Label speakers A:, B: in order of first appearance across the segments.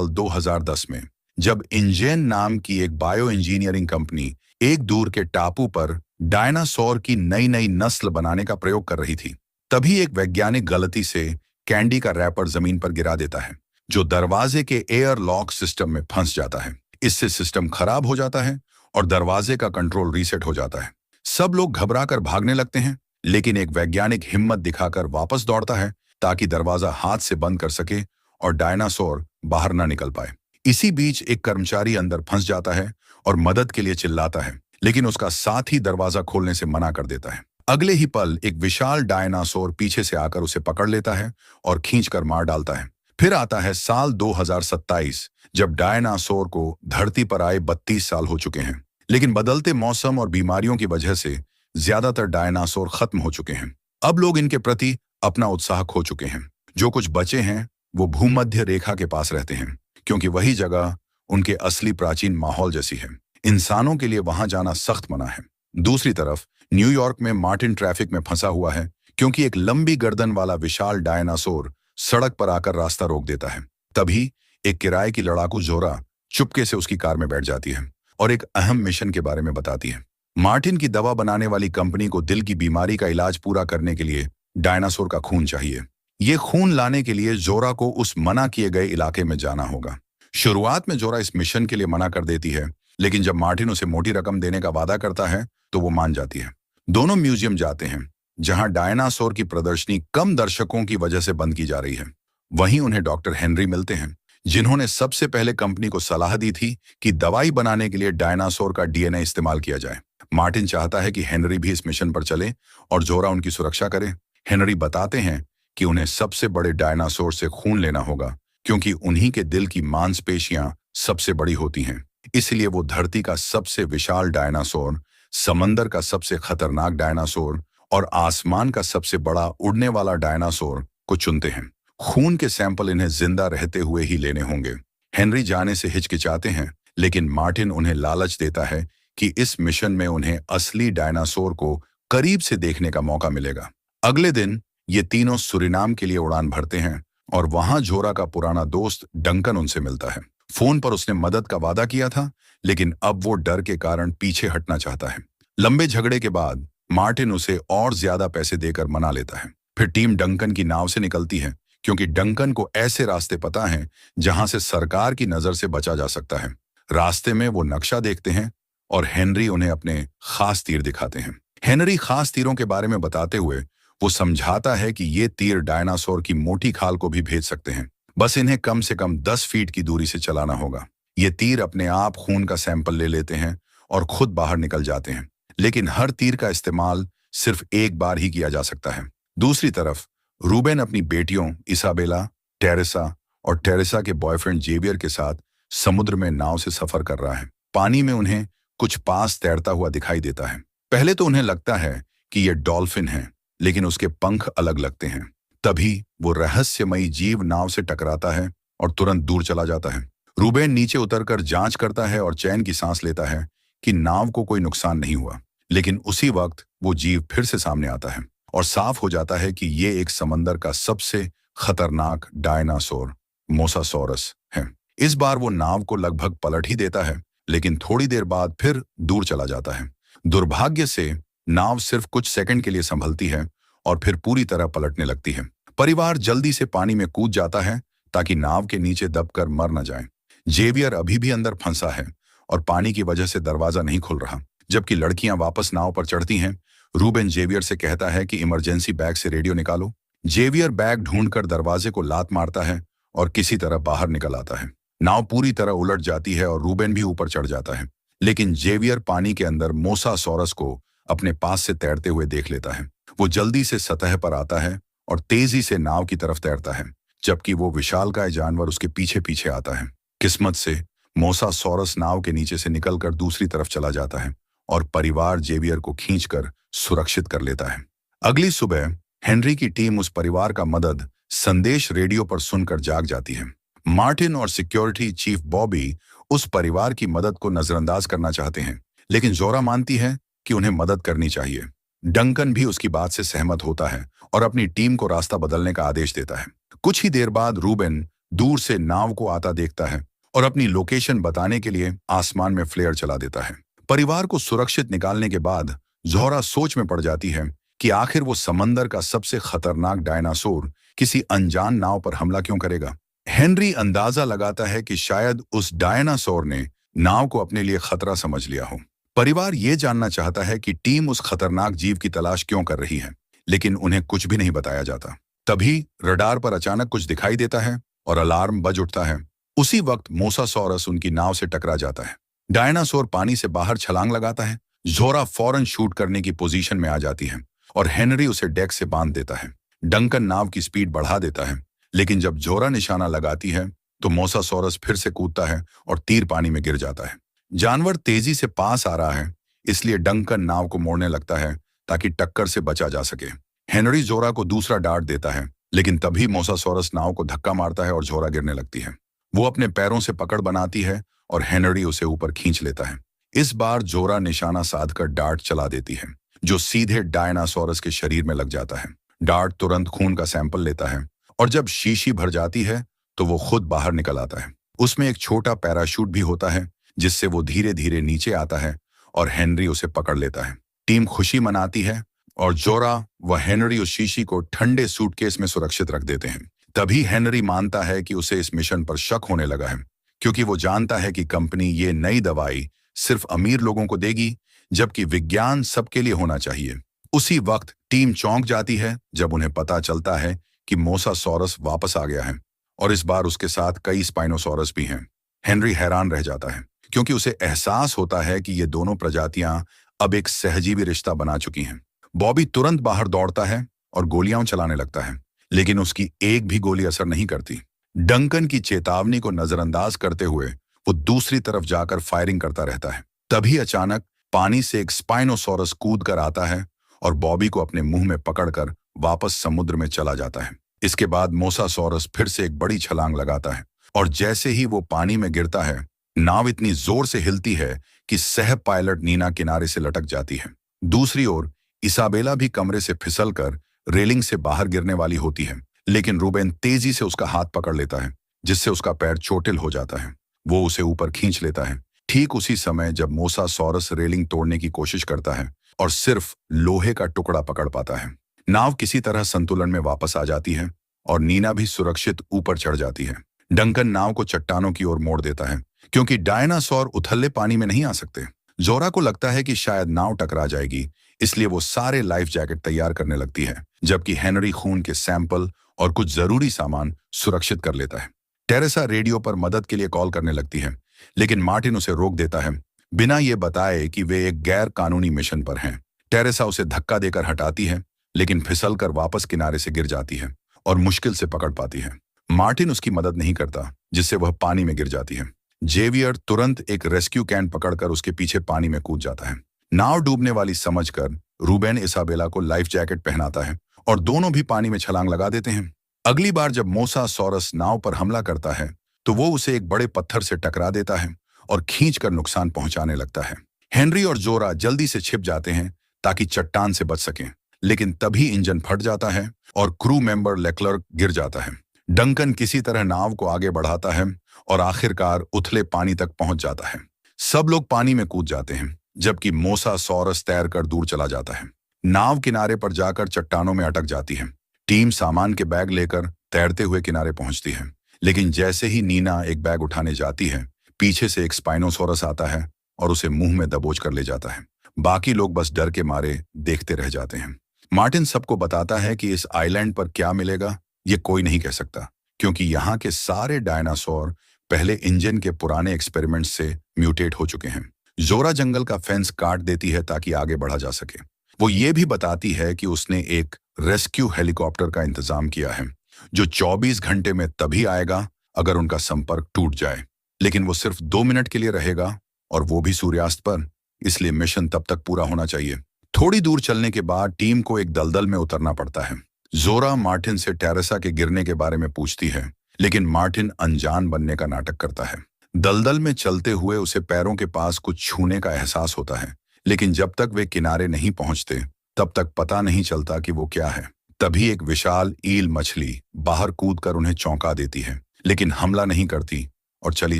A: 2010 में, जब इंजेन नाम की एक बायो इंजीनियरिंग कंपनी एक दूर के टापू पर डायनासोर की नई नई नस्ल बनाने का प्रयोग कर रही थी, तभी एक वैज्ञानिक गलती से कैंडी का रैपर जमीन पर गिरा देता है, जो दरवाजे के एयर लॉक सिस्टम में फंस जाता है। इससे सिस्टम खराब हो जाता है और दरवाजे का कंट्रोल रीसेट हो जाता है। सब लोग घबराकर भागने लगते हैं, लेकिन एक वैज्ञानिक हिम्मत दिखाकर वापस दौड़ता है ताकि दरवाजा हाथ से बंद कर सके और डायनासोर बाहर ना निकल पाए। इसी बीच एक कर्मचारी अंदर फंस जाता है और मदद के लिए चिल्लाता है, लेकिन उसका साथी दरवाजा खोलने से मना कर देता है। अगले ही पल एक विशाल डायनासोर पीछे से आकर उसे पकड़ लेता है और खींचकर मार डालता है। फिर आता है साल 2027, जब डायनासोर को धरती पर आए 32 साल हो चुके हैं, लेकिन बदलते मौसम और बीमारियों की वजह से ज्यादातर डायनासोर खत्म हो चुके हैं। अब लोग इनके प्रति अपना उत्साह खो चुके हैं। जो कुछ बचे हैं वो भूमध्य रेखा के पास रहते हैं, क्योंकि वही जगह उनके असली प्राचीन माहौल जैसी है। इंसानों के लिए वहां जाना सख्त मना है। दूसरी तरफ न्यूयॉर्क में मार्टिन ट्रैफिक में फंसा हुआ है, क्योंकि एक लंबी गर्दन वाला विशाल डायनासोर सड़क पर आकर रास्ता रोक देता है। तभी एक किराए की लड़ाकू जोरा चुपके से उसकी कार में बैठ जाती है और एक अहम मिशन के बारे में बताती है। मार्टिन की दवा बनाने वाली कंपनी को दिल की बीमारी का इलाज पूरा करने के लिए डायनासोर का खून चाहिए। ये खून लाने के लिए जोरा को उस मना किए गए इलाके में जाना होगा। शुरुआत में जोरा इस मिशन के लिए मना कर देती है, लेकिन जब मार्टिन उसे मोटी रकम देने का वादा करता है तो वो मान जाती है। दोनों म्यूजियम जाते हैं, जहां डायनासोर की प्रदर्शनी कम दर्शकों की वजह से बंद की जा रही है। वहीं उन्हें डॉक्टर हेनरी मिलते हैं, जिन्होंने सबसे पहले कंपनी को सलाह दी थी कि दवाई बनाने के लिए डायनासोर का डीएनए इस्तेमाल किया जाए। मार्टिन चाहता है कि हेनरी भी इस मिशन पर चले और जोरा उनकी सुरक्षा करे। हेनरी बताते हैं कि उन्हें सबसे बड़े डायनासोर से खून लेना होगा, क्योंकि उन्हीं के दिल की मांसपेशियां सबसे बड़ी होती हैं। इसलिए वो धरती का सबसे विशाल डायनासोर, समंदर का सबसे खतरनाक डायनासोर और आसमान का सबसे बड़ा उड़ने वाला डायनासोर को चुनते हैं। खून के सैंपल इन्हें जिंदा रहते हुए ही लेने होंगे। हेनरी जाने से हिचकिचाते हैं, लेकिन मार्टिन उन्हें लालच देता है कि इस मिशन में उन्हें असली डायनासोर को करीब से देखने का मौका मिलेगा। अगले दिन ये तीनों सुरिनाम के लिए उड़ान भरते हैं और वहां जोरा का पुराना दोस्त डंकन उनसे मिलता है। फोन पर उसने मदद का वादा किया था, लेकिन अब वो डर के कारण पीछे हटना चाहता है। लंबे झगड़े के बाद मार्टिन उसे और ज्यादा पैसे देकर मना लेता है। फिर टीम डंकन की नाव से निकलती है, क्योंकि डंकन को ऐसे रास्ते पता हैं जहां से सरकार की नजर से बचा जा सकता है। रास्ते में वो नक्शा देखते हैं और हेनरी उन्हें अपने खास तीर दिखाते हैं। हेनरी खास तीरों के बारे में बताते हुए वो समझाता है कि ये तीर डायनासोर की मोटी खाल को भी भेज सकते हैं, बस इन्हें कम से कम 10 फीट की दूरी से चलाना होगा। ये तीर अपने आप खून का सैंपल ले लेते हैं और खुद बाहर निकल जाते हैं, लेकिन हर तीर का इस्तेमाल सिर्फ एक बार ही किया जा सकता है। दूसरी तरफ रूबेन अपनी बेटियों इसाबेला, टेरेसा और टेरेसा के बॉयफ्रेंड जेवियर के साथ समुद्र में नाव से सफर कर रहा है। पानी में उन्हें कुछ पास तैरता हुआ दिखाई देता है। पहले तो उन्हें लगता है कि यह डॉल्फिन है, लेकिन उसके पंख अलग लगते हैं। तभी वो रहस्यमयी जीव नाव से टकराता है और तुरंत दूर चला जाता है। रूबेन नीचे उतरकर जांच करता है और चैन की सांस लेता है कि नाव को कोई नुकसान नहीं हुआ, लेकिन उसी वक्त वो जीव फिर से सामने आता है और साफ हो जाता है कि ये एक समंदर का सबसे खतरनाक डायनासोर मोसासोरस है। इस बार वो नाव को लगभग पलट ही देता है, लेकिन थोड़ी देर बाद फिर दूर चला जाता है। दुर्भाग्य से नाव सिर्फ कुछ सेकंड के लिए संभलती है और फिर पूरी तरह पलटने लगती है। परिवार जल्दी से पानी में कूद जाता है ताकि नाव के नीचे दबकर मर न जाए। जेवियर अभी भी अंदर फंसा है और पानी की वजह से दरवाजा नहीं खुल रहा। जबकि लड़कियां वापस नाव पर चढ़ती हैं, रूबेन जेवियर से कहता है कि इमरजेंसी बैग से रेडियो निकालो। जेवियर बैग ढूंढकर दरवाजे को लात मारता है और किसी तरह बाहर निकल आता है। नाव पूरी तरह उलट जाती है और रूबेन भी ऊपर चढ़ जाता है, लेकिन जेवियर पानी के अंदर मोसासोरस को अपने पास से तैरते हुए देख लेता है। वो जल्दी से सतह पर आता है और तेजी से नाव की तरफ तैरता है, जबकि वो विशालकाय जानवर उसके पीछे पीछे आता है। किस्मत से मोसासोरस नाव के नीचे से निकलकर दूसरी तरफ चला जाता है और परिवार जेवियर को खींचकर सुरक्षित कर लेता है। अगली सुबह हेनरी की टीम उस परिवार का मदद संदेश रेडियो पर सुनकर जाग जाती है। मार्टिन और सिक्योरिटी चीफ बॉबी उस परिवार की मदद को नजरअंदाज करना चाहते हैं, लेकिन जोरा मानती है कि उन्हें मदद करनी चाहिए। डंकन भी उसकी बात से सहमत होता है और अपनी टीम को रास्ता बदलने का आदेश देता है। कुछ ही देर बाद रूबेन दूर से नाव को आता देखता है और अपनी लोकेशन बताने के लिए आसमान में फ्लेयर चला देता है। परिवार को सुरक्षित निकालने के बाद ज़ोरा सोच में पड़ जाती है कि आखिर वो समंदर का सबसे खतरनाक डायनासोर किसी अनजान नाव पर हमला क्यों करेगा। हेनरी अंदाजा लगाता है कि शायद उस डायनासोर ने नाव को अपने लिए खतरा समझ लिया हो। परिवार ये जानना चाहता है कि टीम उस खतरनाक जीव की तलाश क्यों कर रही है, लेकिन उन्हें कुछ भी नहीं बताया जाता। तभी रडार पर अचानक कुछ दिखाई देता है और अलार्म बज उठता है। उसी वक्त मोसासॉरस उनकी नाव से टकरा जाता है। डायनासोर पानी से बाहर छलांग लगाता है। ज़ोरा फौरन शूट करने की पोजीशन में आ जाती है और हेनरी उसे डेक से बांध देता है। डंकन नाव की स्पीड बढ़ा देता है, लेकिन जब ज़ोरा निशाना लगाती है तो मोसासॉरस फिर से कूदता है और तीर पानी में गिर जाता है। जानवर तेजी से पास आ रहा है, इसलिए डंकन नाव को मोड़ने लगता है ताकि टक्कर से बचा जा सके। हेनरी ज़ोरा को दूसरा डार्ट देता है, लेकिन तभी मोसासॉरस नाव को धक्का मारता है और ज़ोरा गिरने लगती है। वो अपने पैरों से पकड़ बनाती है और हेनरी उसे ऊपर खींच लेता है। इस बार ज़ोरा निशाना साधकर डार्ट चला देती है, जो सीधे डायनासोरस के शरीर में लग जाता है। डार्ट तुरंत खून का सैंपल लेता है और जब शीशी भर जाती है तो वो खुद बाहर निकल आता है। उसमें एक छोटा पैराशूट भी होता है, जिससे वो धीरे धीरे नीचे आता है और हेनरी उसे पकड़ लेता है। टीम खुशी मनाती है और ज़ोरा व हेनरी उस शीशी को ठंडे सूटकेस में सुरक्षित रख देते हैं। तभी हेनरी मानता है कि उसे इस मिशन पर शक होने लगा है, क्योंकि वो जानता है कि कंपनी ये नई दवाई सिर्फ अमीर लोगों को देगी, जबकि विज्ञान सबके लिए होना चाहिए। उसी वक्त टीम चौंक जाती है जब उन्हें पता चलता है कि मोसासॉरस वापस आ गया है और इस बार उसके साथ कई स्पाइनोसॉरस भी हैं। हेनरी हैरान रह जाता है, क्योंकि उसे एहसास होता है कि ये दोनों प्रजातियां अब एक सहजीवी रिश्ता बना चुकी हैं। बॉबी तुरंत बाहर दौड़ता है और गोलियां चलाने लगता है, लेकिन उसकी एक भी गोली असर नहीं करती। डंकन की चेतावनी को नजरअंदाज करते हुए वो दूसरी तरफ जाकर फायरिंग करता रहता है। तभी अचानक पानी से एक स्पाइनोसॉरस कूद कर आता है और बॉबी को अपने मुंह में पकड़कर वापस समुद्र में चला जाता है। इसके बाद मोसासॉरस फिर से एक बड़ी छलांग लगाता है और जैसे ही वो पानी में गिरता है, नाव इतनी जोर से हिलती है कि सह पायलट नीना किनारे से लटक जाती है। दूसरी ओर इसाबेला भी कमरे से फिसलकर रेलिंग से बाहर गिरने वाली होती है, लेकिन रूबेन तेजी से उसका हाथ पकड़ लेता है, जिससे उसका पैर चोटिल हो जाता है। वो उसे ऊपर खींच लेता है। ठीक उसी समय जब मोसासॉरस रेलिंग तोड़ने की कोशिश करता है और सिर्फ लोहे का टुकड़ा पकड़ पाता है। नाव किसी तरह संतुलन में वापस आ जाती है और नीना भी सुरक्षित ऊपर चढ़ जाती है। डंकन नाव को चट्टानों की ओर मोड़ देता है, क्योंकि डायनासोर उथले पानी में नहीं आ सकते। ज़ोरा को लगता है कि शायद नाव टकरा जाएगी, इसलिए वो सारे लाइफ जैकेट तैयार करने लगती है, जबकि हेनरी खून के सैंपल और कुछ जरूरी सामान सुरक्षित कर लेता है। टेरेसा रेडियो पर मदद के लिए कॉल करने लगती है, लेकिन मार्टिन उसे रोक देता है, बिना ये बताए कि वे एक गैर कानूनी मिशन पर हैं। टेरेसा उसे धक्का देकर हटाती है, लेकिन फिसलकर वापस किनारे से गिर जाती है और मुश्किल से पकड़ पाती है। मार्टिन उसकी मदद नहीं करता, जिससे वह पानी में गिर जाती है। जेवियर तुरंत एक रेस्क्यू कैन पकड़कर उसके पीछे पानी में कूद जाता है। नाव डूबने वाली समझकर रूबेन इसाबेला को लाइफ जैकेट पहनाता है और दोनों भी पानी में छलांग लगा देते हैं। अगली बार जब मोसासॉरस नाव पर हमला करता है तो वो उसे एक बड़े पत्थर से टकरा देता है और खींचकर नुकसान पहुंचाने लगता है। हेनरी और ज़ोरा जल्दी से छिप जाते हैं ताकि चट्टान से बच सकें, लेकिन तभी इंजन फट जाता है और क्रू मेंबर लेक्लर्क गिर जाता है। डंकन किसी तरह नाव को आगे बढ़ाता है और आखिरकार उथले पानी तक पहुंच जाता है। सब लोग पानी में कूद जाते हैं, जबकि मोसासॉरस तैरकर दूर चला जाता है। नाव किनारे पर जाकर चट्टानों में अटक जाती है। टीम सामान के बैग लेकर तैरते हुए किनारे पहुंचती है, लेकिन जैसे ही नीना एक बैग उठाने जाती है, पीछे से एक स्पाइनोसॉरस आता है और उसे मुंह में दबोच कर ले जाता है। बाकी लोग बस डर के मारे देखते रह जाते हैं। मार्टिन सबको बताता है कि इस आइलैंड पर क्या मिलेगा ये कोई नहीं कह सकता, क्योंकि यहाँ के सारे डायनासोर पहले इंजन के पुराने एक्सपेरिमेंट्स से म्यूटेट हो चुके हैं। ज़ोरा जंगल का फेंस काट देती है ताकि आगे बढ़ा जा सके। वो ये भी बताती है कि उसने एक रेस्क्यू हेलीकॉप्टर का इंतजाम किया है, जो 24 घंटे में तभी आएगा अगर उनका संपर्क टूट जाए, लेकिन वो सिर्फ 2 मिनट के लिए रहेगा और वो भी सूर्यास्त पर, इसलिए मिशन तब तक पूरा होना चाहिए। थोड़ी दूर चलने के बाद टीम को एक दलदल में उतरना पड़ता है। ज़ोरा मार्टिन से टेरेसा के गिरने के बारे में पूछती है, लेकिन मार्टिन अनजान बनने का नाटक करता है। दलदल में चलते हुए उसे पैरों के पास कुछ छूने का एहसास होता है, लेकिन जब तक वे किनारे नहीं पहुंचते तब तक पता नहीं चलता कि वो क्या है। तभी एक विशाल ईल मछली बाहर कूदकर उन्हें चौंका देती है। लेकिन हमला नहीं करती और चली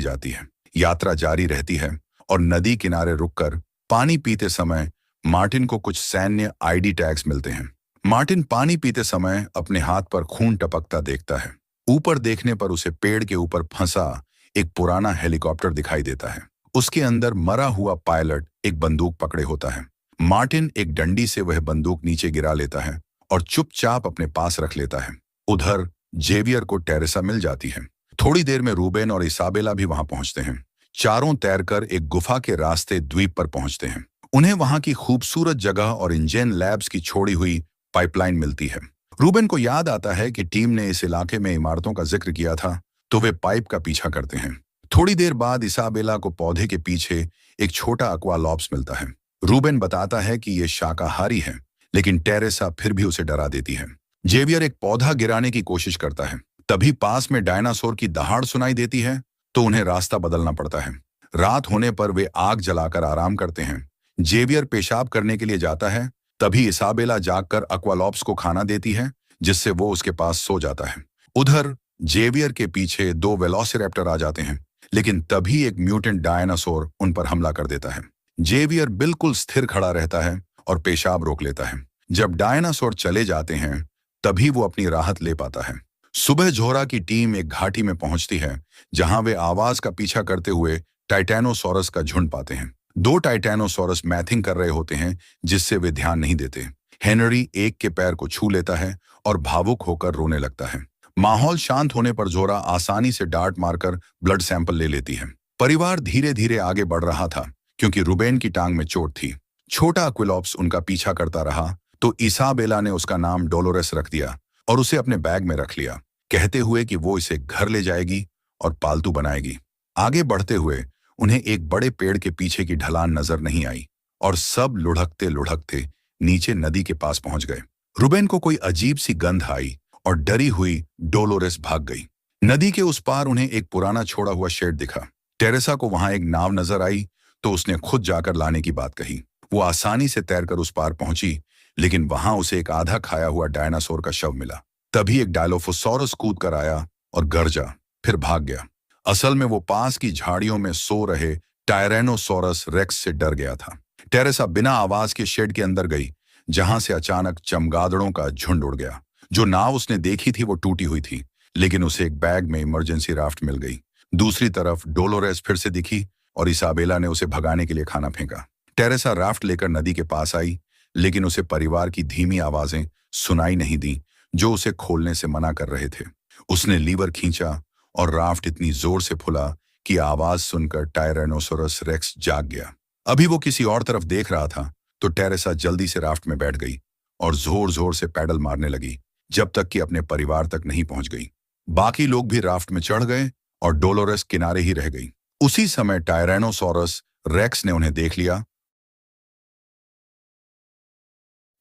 A: जाती है। यात्रा जारी रहती है और नदी किनारे रुककर पानी पीते समय मार्टिन को कुछ सैन्य आईडी टैग्स मिलते हैं। मार्टिन पानी पीते समय अपने हाथ पर खून टपकता देखता है। ऊपर देखने पर उसे पेड़ के ऊपर फंसा एक पुराना हेलीकॉप्टर दिखाई देता है। उसके अंदर मरा हुआ पायलट एक बंदूक पकड़े होता है। मार्टिन एक डंडी से वह बंदूक नीचे गिरा लेता है और चुपचाप अपने पास रख लेता है। उधर जेवियर को टेरेसा मिल जाती है। थोड़ी देर में रूबेन और इसाबेला भी वहां पहुंचते हैं। चारों तैरकर एक गुफा के रास्ते द्वीप पर पहुंचते हैं। उन्हें वहां की खूबसूरत जगह और इंजेन लैब्स की छोड़ी हुई पाइपलाइन मिलती है। रूबेन को याद आता है कि टीम ने इस इलाके में इमारतों का जिक्र किया था, तो वे पाइप का पीछा करते हैं। थोड़ी देर बाद इसाबेला को पौधे के पीछे एक छोटा अक्वालॉप्स मिलता है। रूबेन बताता है कि यह शाकाहारी है, लेकिन टेरेसा फिर भी उसे डरा देती है। जेवियर एक पौधा गिराने की कोशिश करता है। तभी पास में डायनासोर की दहाड़ सुनाई देती है, तो उन्हें रास्ता बदलना पड़ता है। रात होने पर वे आग जलाकर आराम करते हैं। जेवियर पेशाब करने के लिए जाता है, तभी इसाबेला जागकर अक्वालॉप्स को खाना देती है, जिससे वो उसके पास सो जाता है। उधर जेवियर के पीछे दो वेलोसिरैप्टर आ जाते हैं, लेकिन तभी एक म्यूटेंट डायनासोर उन पर हमला कर देता है। जेवियर बिल्कुल स्थिर खड़ा रहता है और पेशाब रोक लेता है। जब डायनासोर चले जाते हैं, तभी वो अपनी राहत ले पाता है। सुबह जोहरा की टीम एक घाटी में पहुंचती है, जहां वे आवाज का पीछा करते हुए टाइटैनोसॉरस का झुंड पाते हैं। दो टाइटैनोसॉरस मैथिंग कर रहे होते हैं, जिससे वे ध्यान नहीं देते। हेनरी एक के पैर को छू लेता है और भावुक होकर रोने लगता है। माहौल शांत होने पर जोरा आसानी से डार्ट मारकर ब्लड सैंपल ले लेती है। परिवार धीरे धीरे आगे बढ़ रहा था, क्योंकि रूबेन की टांग में चोट थी। छोटा अक्विलॉप्स उनका पीछा करता रहा, तो इसाबेला ने उसका नाम डोलोरेस रख दिया और उसे अपने बैग में रख लिया, कहते हुए कि वो इसे घर ले जाएगी और पालतू बनाएगी। आगे बढ़ते हुए उन्हें एक बड़े पेड़ के पीछे की ढलान नजर नहीं आई और सब लुढ़कते लुढ़कते नीचे नदी के पास पहुंच गए। रूबेन को कोई अजीब सी गंध आई और डरी हुई डोलोरेस भाग गई। नदी के उस पार उन्हें एक पुराना छोड़ा हुआ शेड दिखा। टेरेसा को वहां एक नाव नजर आई, तो उसने खुद जाकर लाने की बात कही। वो आसानी से तैरकर उस पार पहुंची, लेकिन वहां उसे एक आधा खाया हुआ डायनासोर का शव मिला। तभी एक डायलोफोसॉरस कूद कर आया और गरजा, फिर भाग गया। असल में वो पास की झाड़ियों में सो रहे टायरेनोसोरस रेक्स से डर गया था। टेरेसा बिना आवाज के शेड के अंदर गई, जहां से अचानक चमगादड़ों का झुंड उड़ गया। जो नाव उसने देखी थी वो टूटी हुई थी, लेकिन उसे एक बैग में इमरजेंसी राफ्ट मिल गई। दूसरी तरफ डोलोरेस फिर से दिखी और इसाबेला ने उसे भगाने के लिए खाना फेंका। टेरेसा राफ्ट लेकर नदी के पास आई, लेकिन उसे परिवार की धीमी आवाजें सुनाई नहीं दी, जो उसे खोलने से मना कर रहे थे। उसने लीवर खींचा और राफ्ट इतनी जोर से फुला कि आवाज सुनकर टायरेनोसोरस रेक्स जाग गया। अभी वो किसी और तरफ देख रहा था, तो टेरेसा जल्दी से राफ्ट में बैठ गई और जोर जोर से पैडल मारने लगी, जब तक कि अपने परिवार तक नहीं पहुंच गई। बाकी लोग भी राफ्ट में चढ़ गए और डोलोरेस किनारे ही रह गई। उसी समय टायरेनोसोरस रेक्स ने उन्हें देख लिया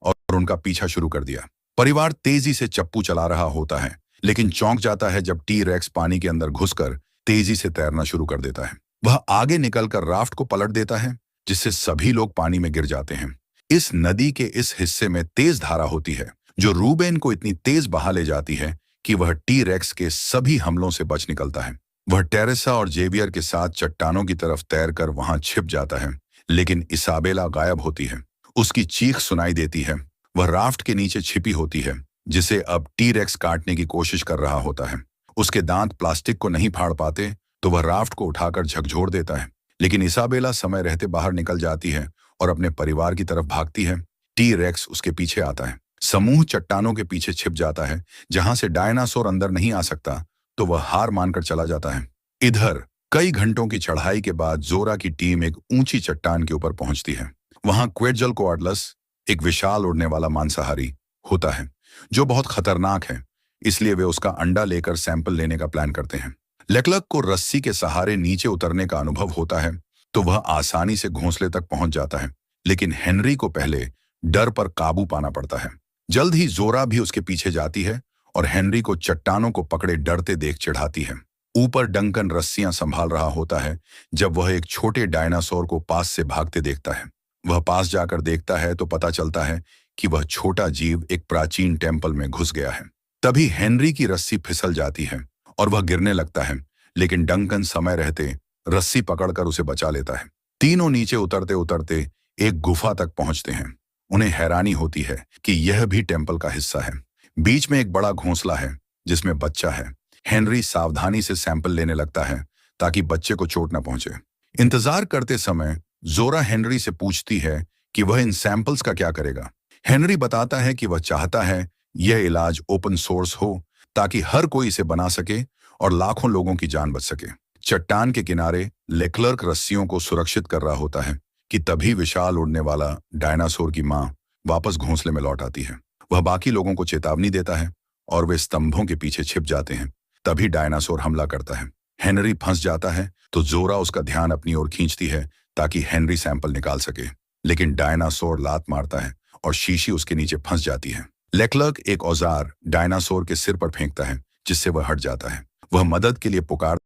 A: और उनका पीछा शुरू कर दिया। परिवार तेजी से चप्पू चला रहा होता है, लेकिन चौंक जाता है जब टी रेक्स पानी के अंदर घुसकर तेजी से तैरना शुरू कर देता है। वह आगे निकलकर राफ्ट को पलट देता है, जिससे सभी लोग पानी में गिर जाते हैं। इस नदी के इस हिस्से में तेज धारा होती है, जो रूबेन को इतनी तेज बहा ले जाती है कि वह टी रेक्स के सभी हमलों से बच निकलता है। वह टेरेसा और जेवियर के साथ चट्टानों की तरफ तैरकर वहां छिप जाता है, लेकिन इसाबेला गायब होती है। उसकी चीख सुनाई देती है। वह राफ्ट के नीचे छिपी होती है, जिसे अब टी रेक्स काटने की कोशिश कर रहा होता है। उसके दांत प्लास्टिक को नहीं फाड़ पाते, तो वह राफ्ट को उठाकर झकझोर देता है, लेकिन इसाबेला समय रहते बाहर निकल जाती है और अपने परिवार की तरफ भागती है। टी रेक्स उसके पीछे आता है। समूह चट्टानों के पीछे छिप जाता है, जहां से डायनासोर अंदर नहीं आ सकता, तो वह हार मानकर चला जाता है। इधर कई घंटों की चढ़ाई के बाद जोरा की टीम एक ऊंची चट्टान के ऊपर पहुंचती है। वहां क्वेट्ज़ल्कोआटलस, एक विशाल उड़ने वाला मांसाहारी, होता है, जो बहुत खतरनाक है। इसलिए वे उसका अंडा लेकर सैंपल लेने का प्लान करते हैं। लेकलक को रस्सी के सहारे नीचे उतरने का अनुभव होता है, तो वह आसानी से घोंसले तक पहुंच जाता है, लेकिन हेनरी को पहले डर पर काबू पाना पड़ता है। जल्द ही जोरा भी उसके पीछे जाती है और हेनरी को चट्टानों को पकड़े डरते देख चिढ़ाती है। ऊपर डंकन रस्सियां संभाल रहा होता है जब वह एक छोटे डायनासोर को पास से भागते देखता है। वह पास जाकर देखता है तो पता चलता है कि वह छोटा जीव एक प्राचीन टेम्पल में घुस गया है। तभी हेनरी की रस्सी फिसल जाती है और वह गिरने लगता है, लेकिन डंकन समय रहते रस्सी पकड़कर उसे बचा लेता है। तीनों नीचे उतरते उतरते एक गुफा तक पहुंचते हैं। उन्हें हैरानी होती है कि यह भी टेम्पल का हिस्सा है। बीच में एक बड़ा घोंसला है जिसमें बच्चा है। हेनरी सावधानी से सैंपल लेने लगता है ताकि बच्चे को चोट न पहुंचे। इंतजार करते समय जोरा हेनरी से पूछती है कि वह इन सैंपल्स का क्या करेगा। हेनरी बताता है कि वह चाहता है यह इलाज ओपन सोर्स हो ताकि हर कोई इसे बना सके और लाखों लोगों की जान बच सके। चट्टान के किनारे लेक्लर्क रस्सियों को सुरक्षित कर रहा होता है कि तभी विशाल उड़ने वाला डायनासोर की मां वापस घोंसले में लौट आती है। वह बाकी लोगों को चेतावनी देता है और वे स्तंभों के पीछे छिप जाते हैं। तभी डायनासोर हमला करता है। हेनरी फंस जाता है तो जोरा उसका ध्यान अपनी ओर खींचती है ताकि हेनरी सैंपल निकाल सके, लेकिन डायनासोर लात मारता है और शीशी उसके नीचे फंस जाती है। लेक्लर्क एक औजार डायनासोर के सिर पर फेंकता है जिससे वह हट जाता है। वह मदद के लिए पुकार